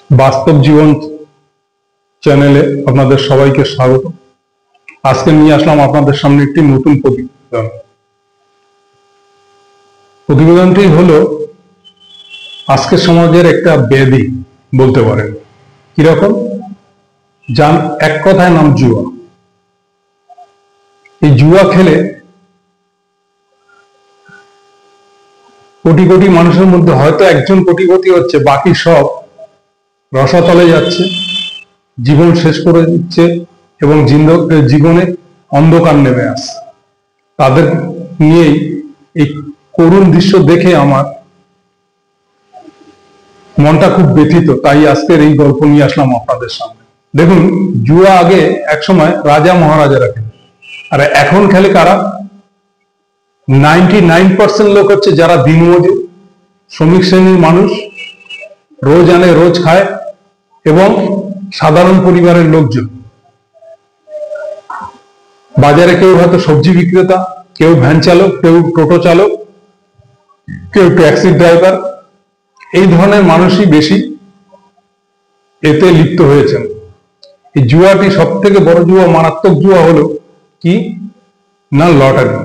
বাস্তব জীবন চ্যানেলে আপনাদের সবাইকে স্বাগত। আজকে নিয়ে আসলাম আপনাদের সামনে একটি নতুন প্রতিবেদন। প্রতিবেদনটি হলো আজকের সমাজের একটা ব্যাধি বলতে পারেন। কিরকম? যার এক কথায় নাম জুয়া। এই জুয়া খেলে কোটি কোটি মানুষের মধ্যে হয়তো একজন কোটিপতি হচ্ছে, বাকি সব রসাতলে যাচ্ছে, জীবন শেষ করে দিচ্ছে এবং জীবনে অন্ধকার নেমে আসছে। তাদের নিয়েই এই করুণ দৃশ্য দেখে আমার মনটা খুব ব্যথিত, তাই আজকের এই গল্প নিয়ে আসলাম আপনাদের সামনে। দেখুন, জুয়া আগে একসময় রাজা মহারাজারা খেলে, আর এখন খেলে কারা? 99% লোক হচ্ছে যারা দিনমজুর, শ্রমিক শ্রেণীর মানুষ, রোজ আনে রোজ খায় এবং সাধারণ পরিবারের লোকজন। বাজারে কেউ হয়তো সবজি বিক্রেতা, কেউ ভ্যান চালক, কেউ টোটো চালক, কেউ ট্যাক্সি ড্রাইভার, এই ধরনের মানুষই বেশি এতে লিপ্ত হয়েছেন। এই জুয়াটি সব থেকে বড় জুয়া, মারাত্মক জুয়া হলো কি না, লটারি।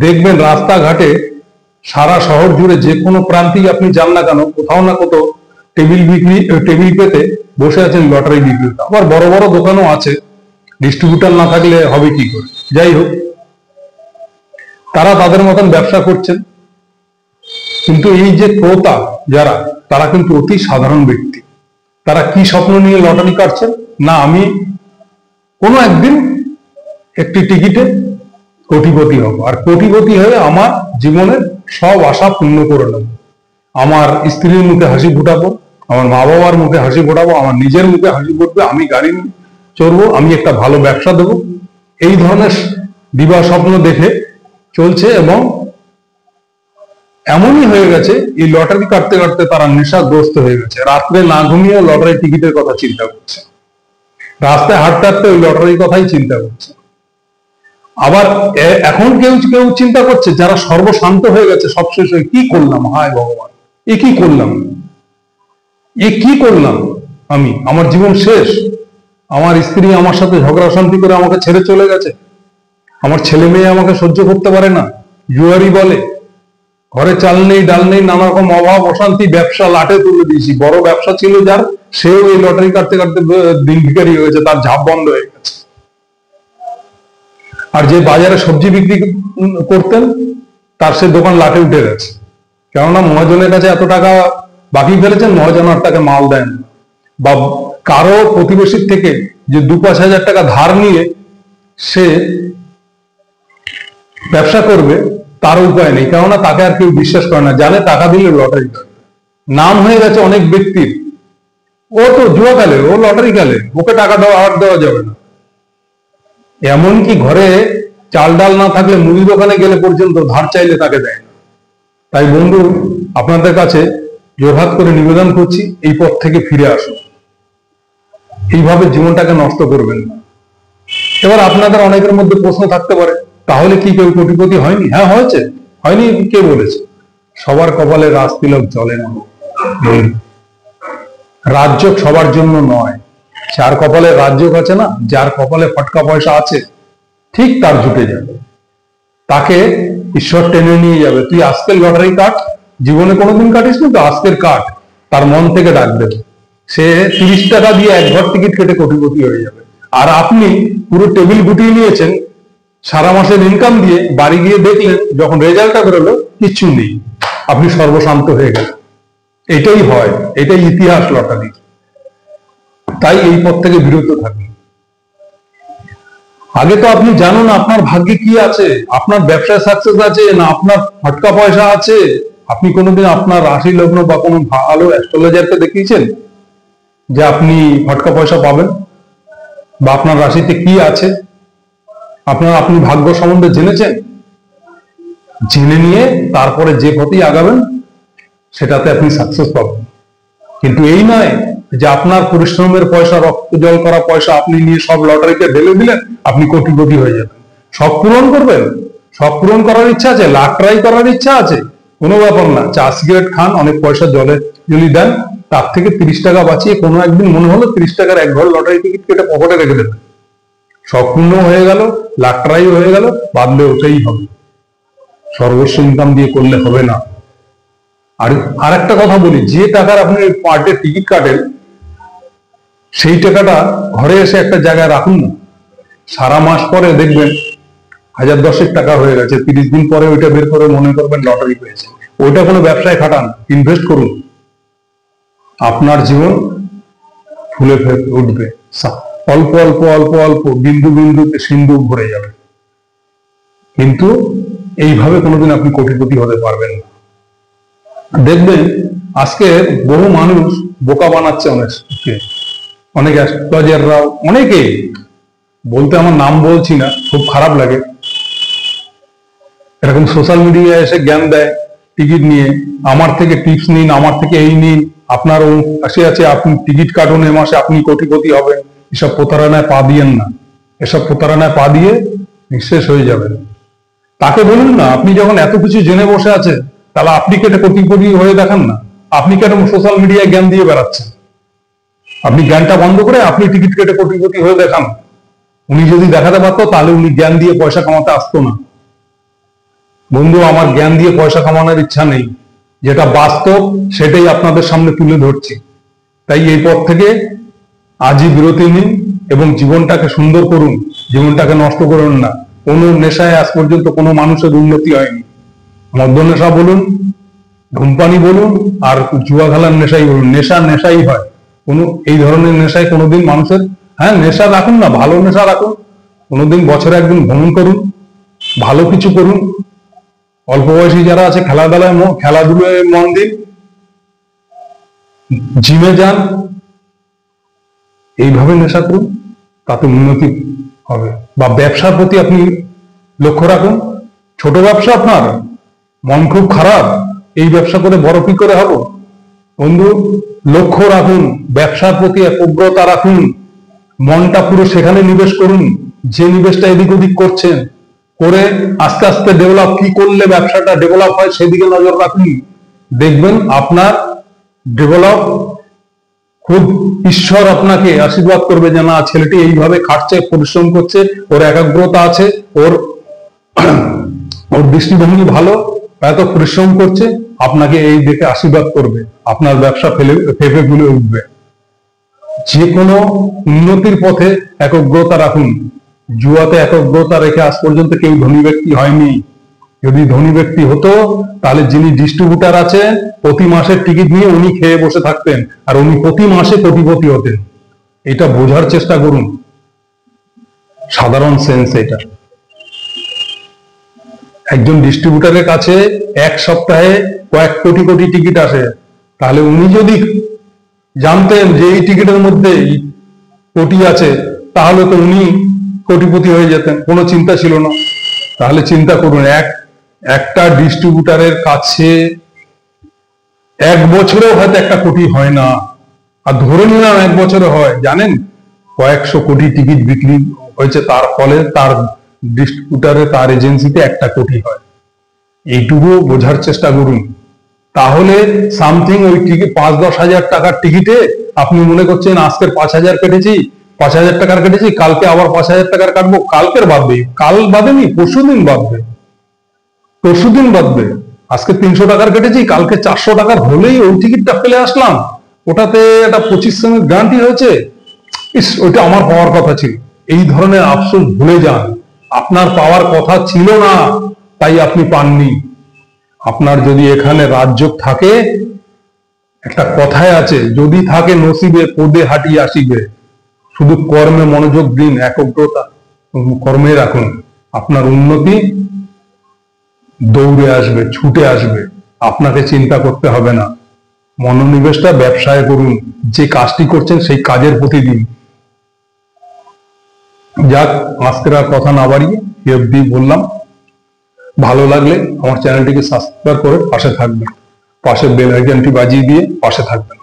দেখবেন রাস্তাঘাটে সারা শহর জুড়ে যে কোনো প্রান্তেই আপনি যান না কেন, কোথাও না কোথাও টেবিল পেতে বসে আছেন লটারি বিক্রেতা। আবার বড় বড় দোকানও আছে, ডিস্ট্রিবিউটার না থাকলে হবে কি করে। যাই হোক, তারা তাদের মতন ব্যবসা করছেন, কিন্তু এই যে ক্রেতা যারা, তারা কিন্তু অতি সাধারণ ব্যক্তি। তারা কি স্বপ্ন নিয়ে লটারি কাটছেন? না, আমি কোনো একদিন একটি টিকিটে কোটিপতি হব, আর কোটিপতি হয়ে আমার জীবনের সব আশা পূর্ণ করে নেব। আমার স্ত্রীর মুখে হাসি ফোটাবো, আমার মা বাবার মুখে হাসি ফোটাবো, আমার নিজের মুখে হাসি ফুটবে, আমি গাড়ি চড়বো, আমি একটা ভালো ব্যবসা দেবো। এই ধরনের দিবা স্বপ্ন দেখে চলছে এবং এমনই হয়ে গেছে, এই লটারি কাটতে কাটতে তারা নেশাগ্রস্ত হয়ে গেছে। রাত্রে না ঘুমিয়ে লটারি টিকিটের কথা চিন্তা করছে, রাস্তায় হাঁটতে হাঁটতে ওই লটারির কথাই চিন্তা করছে। আবার এখন কেউ কেউ চিন্তা করছে, যারা সর্বশান্ত হয়ে গেছে, সব শেষ হয়ে কি করলাম, হায় ভগবান, এ কি করলাম, এ কি করলাম আমি, আমার জীবন শেষ, আমার স্ত্রী আমার সাথে ঝগড়া শান্তি করে আমাকে ছেড়ে চলে গেছে, আমার ছেলে মেয়ে আমাকে সহ্য করতে পারে না, জুয়ারি বলে, ঘরে চাল নেই ডাল নেই, নানা রকম অভাব অশান্তি, ব্যবসা লাটে তুলে দিয়েছি। বড় ব্যবসা ছিল যার, সেও এই লটারি কাটতে কাটতে দিন ভিখারি হয়েছে, তার ঝাপ বন্ধ হয়ে গেছে। আর যে বাজারে সবজি বিক্রি করতেন, তার সে দোকান লাটে উঠে গেছে, কেননা মহাজনের কাছে এত টাকা বাকি ফেলেছেন, মহাজন আর তাকে মাল দেন। বা কারো প্রতিবেশীর থেকে যে 2-5 হাজার টাকা ধার নিয়ে সে ব্যবসা করবে, তার উপায় নেই, কেননা তাকে আর কেউ বিশ্বাস করে না, জানে টাকা দিলে লটারি করে। নাম হয়ে গেছে অনেক ব্যক্তির, ও তো জুয়া খেলে, ও লটারি খেলে, ওকে টাকা দেওয়া যাবে না। এমনকি ঘরে চাল ডাল না থাকলে মুদি দোকানে গেলে পর্যন্ত ধার চাইলে তাকে দেয় না। তাই বন্ধু, আপনাদের কাছে জোরহাত করে নিবেদন করছি, এই পথ থেকে ফিরে আসুন, এইভাবে জীবনটাকে নষ্ট করবেন না। এবার আপনাদের অনেকের মধ্যে প্রশ্ন থাকতে পারে, তাহলে কি কেউ কোটিপতি হয়নি? হ্যাঁ হয়েছে। হয়নি কে বলেছে? সবার কপালে রাজ তিলক জ্বলে না। রাজ্য সবার জন্য নয়। যার কপালে রাজ্য আছে না, যার কপালে ফটকা পয়সা আছে, ঠিক তার জুটে যাবে, তাকে ঈশ্বর টেনে নিয়ে যাবে। তুই আজকের লটারি কাট, জীবনে কোনোদিন কাটিস না তো, আজকের কাট, তার মন থেকে ডাক দেবে। সে 30 টাকা দিয়ে এক ঘর টিকিট কেটে কোটিপতি হয়ে যাবে। আর আপনি পুরো টেবিল গুটিয়ে নিয়েছেন সারা মাসের ইনকাম দিয়ে, বাড়ি গিয়ে দেখলেন যখন রেজাল্টটা বেরোলো কিচ্ছু নেই, আপনি সর্বশান্ত হয়ে গেলেন। এটাই হয়, এটাই ইতিহাস লটারি। তাই এই পথ থেকে বিরত থাকুন। আগে তো আপনি জানুন আপনার ভাগ্যে কি আছে, আপনার ব্যবসায় সাকসেস আছে না আপনার ফটকা পয়সা আছে। আপনি কোনোদিন আপনার রাশি লগ্ন বা কোনো ভালো অ্যাস্ট্রোলজারকে দেখিয়েছেন যে আপনি ফটকা পয়সা পাবেন, বা আপনার রাশিতে কি আছে? আপনি ভাগ্য সম্বন্ধে জেনেছেন? জেনে নিয়ে তারপরে যে পথে আগাবেন, সেটাতে আপনি সাকসেস পাবেন। কিন্তু এই নয় যে আপনার পরিশ্রমের পয়সা, রক্ত জল করা পয়সা আপনি নিয়ে সব লটারিতে ঢেলে দিলেন, আপনি কোটিপতি হয়ে যাবেন। সব পূরণ করবেন? সব পূরণ করার ইচ্ছা আছে, লাখ ট্রাই করার ইচ্ছা আছে, কোনো ব্যাপার না। চা সিগারেট খান, অনেক পয়সা জলে জলি দেন, তার থেকে 30 টাকা বাঁচিয়ে কোনো একদিন মনে হলো 30 টাকার এক ঘর লটারি টিকিট কেটে পকেটে রেখে দেবে, সম্পূর্ণ হয়ে গেল, লাখ টাকাই হয়ে গেল, বাদলে ওটাই হবে। সর্বস্ব ইনকাম দিয়ে করলে হবে না। আর একটা কথা বলি, যে টাকার আপনি পার ডে টিকিট কাটেন সেই টাকাটা ঘরে এসে একটা জায়গায় রাখুন না। সারা মাস পরে দেখবেন 1010 টাকা হয়ে গেছে, 30 দিন পরে ওইটা বের করে মনে করবেন লটারি পেয়েছে। ওইটা কোনো ব্যবসায় খাটান, ইনভেস্ট করুন, আপনার জীবন ফুলে উঠবে। অল্প অল্প অল্প অল্প বিন্দু বিন্দুতে সিন্ধু ভরে যাবে, কিন্তু এইভাবে কোনোদিন আপনি কোটিপতি হতে পারবেন না। দেখবেন আজকে বহু মানুষ বোকা বানাচ্ছে অনেক অ্যাস্ট্রোলজাররাও, অনেকে, বলতে আমার নাম বলছি না, খুব খারাপ লাগে, এরকম সোশ্যাল মিডিয়ায় এসে জ্ঞান দেয় টিকিট নিয়ে, আমার থেকে টিপস নিন, আমার থেকে এই নিন, আপনার আছে আপনি টিকিট কাটুন, এ মাসে আপনি কোটিপতি হবেন। এসব প্রতারণায় পা দিয়েন না, এসব প্রতারণায় পা দিয়ে নিঃশেষ হয়ে যাবেন। তাকে বলুন না, আপনি যখন এত কিছু জেনে বসে আছে, তাহলে আপনি কেটে কোটিপতি হয়ে দেখান না। আপনি কেন সোশ্যাল মিডিয়ায় জ্ঞান দিয়ে বেড়াচ্ছেন? আপনি জ্ঞানটা বন্ধ করে আপনি টিকিট কেটে কোটিপতি হয়ে দেখান। উনি যদি দেখাতে পারতো তাহলে উনি জ্ঞান দিয়ে পয়সা কামাতে আসতো না। বন্ধু, আমার জ্ঞান দিয়ে পয়সা কামানোর ইচ্ছা নেই, যেটা বাস্তব সেটাই আপনাদের সামনে তুলে ধরছি। তাই এই পথ থেকে আজই বিরতি নিন এবং জীবনটাকে সুন্দর করুন, জীবনটাকে নষ্ট করুন না। কোনো নেশায় আজ পর্যন্ত কোনো মানুষের উন্নতি হয়নি। মদ্য নেশা বলুন, ধূমপানি বলুন, আর জুয়া খেলার নেশাই বলুন, নেশা নেশাই হয়। কোনো এই ধরনের নেশায় কোনোদিন মানুষের, হ্যাঁ নেশা রাখুন না, ভালো নেশা রাখুন, কোনোদিন বছরে একদিন ভ্রমণ করুন, ভালো কিছু করুন। অল্প বয়সী যারা আছে খেলাধুলায় মন দিন, জিমে যান, এইভাবে নেশা করুন, তাতে উন্নতি হবে। বা ব্যবসার প্রতি আপনি লক্ষ্য রাখুন। ছোট ব্যবসা আপনার, মন খুব খারাপ, এই ব্যবসা করে বড় কি করে হবো? বন্ধু, লক্ষ্য রাখুন, ব্যবসার প্রতি একাগ্রতা রাখুন, মনটা পুরো সেখানে নিবেশ করুন। যে নিবেশটা এদিক ওদিক করছেন, করে আস্তে আস্তে ডেভেলপ, কি করলে ব্যবসাটা ডেভেলপ হয় সেদিকে নজর রাখুন। দেখবেন আপনার ডেভেলপ, খুব ঈশ্বর আপনাকে আশীর্বাদ করবে যে না, ছেলেটি এইভাবে খাটছে, পরিশ্রম করছে, ওর একাগ্রতা আছে, ওর দৃষ্টিভঙ্গি ভালো, এত পরিশ্রম করছে, আপনাকে এই দেখে আশীর্বাদ করবে, আপনার ব্যবসা ফেপে ফুলে উঠবে। যে কোনো উন্নতির পথে একাগ্রতা রাখুন। জুয়াতে একাগ্রতা রেখে আজ পর্যন্ত কেউ ধনী ব্যক্তি হয়নি। যদি ধনী ব্যক্তি হতো তাহলে যিনি ডিস্ট্রিবিউটার আছে প্রতি মাসের টিকিট নিয়ে উনি খেয়ে বসে থাকতেন, আর উনি প্রতি মাসে কোটিপতি হতেন। এটা বোঝার চেষ্টা করুন, সাধারণ সেন্স এটা। একজন ডিস্ট্রিবিউটারের কাছে এক সপ্তাহে কয়েক কোটি কোটি টিকিট আসে, তাহলে উনি যদি জানতেন যে এই টিকিটের মধ্যে কোটি আছে, তাহলে তো উনি কোটিপতি হয়ে যেতেন, কোনো চিন্তা ছিল না। তাহলে চিন্তা করুন, একটা ডিস্ট্রিবিউটারের কাছে এক বছরেও হয়তো একটা কোটি হয় না, আর ধরে নিলাম এক বছরে হয়, জানেন কয়েকশো কোটি টিকিট বিক্রি হয়েছে, তার ফলে তার ডিস্ট্রিবিউটারে, তার এজেন্সিতে একটা কোটি হয়। এইটুকু বোঝার চেষ্টা করুন। তাহলে সামথিং ওই টিকিট 5-10 হাজার টাকার টিকিটে আপনি মনে করছেন আজকের 5,000 কেটেছি, 5,000 টাকার কেটেছি, কালকে আবার 5,000 টাকার কাটবো, কালকের বাদবে, কাল বাদেনি, পরশুদিন বাদবে, পরশুদিন বাদবে। আজকে 300 টাকার কেটেছি, কালকে 400 টাকার হলেই ওই টিকিটটা ফেলে আসলাম, ওটাতে একটা 25% গ্যারান্টি হয়েছে, ওইটা আমার পাওয়ার কথা ছিল। এই ধরনের আফসোস ভুলে যান। আপনার পাওয়ার কথা ছিল না, তাই আপনি পাননি। আপনার যদি এখানে রাজযোগ থাকে, একটা কথায় আছে, যদি থাকে নসিবে পদে হাঁটি আসিবে। শুধু কর্মে মনোযোগ দিন, একাগ্রতা কর্মে রাখুন, আপনার উন্নতি দৌড়ে আসবে, ছুটে আসবে, আপনাকে চিন্তা করতে হবে না। মনোনিবেশটা ব্যবসায় করুন, যে কাজটি করছেন সেই কাজের প্রতি দিন। যাক, আজকের আর কথা না বাড়িয়ে এফডি বললাম। ভালো লাগলে আমার চ্যানেলটিকে সাবস্ক্রাইব করে পাশে থাকবেন, পাশে বেল আইকনটি বাজিয়ে দিয়ে পাশে থাকবেন।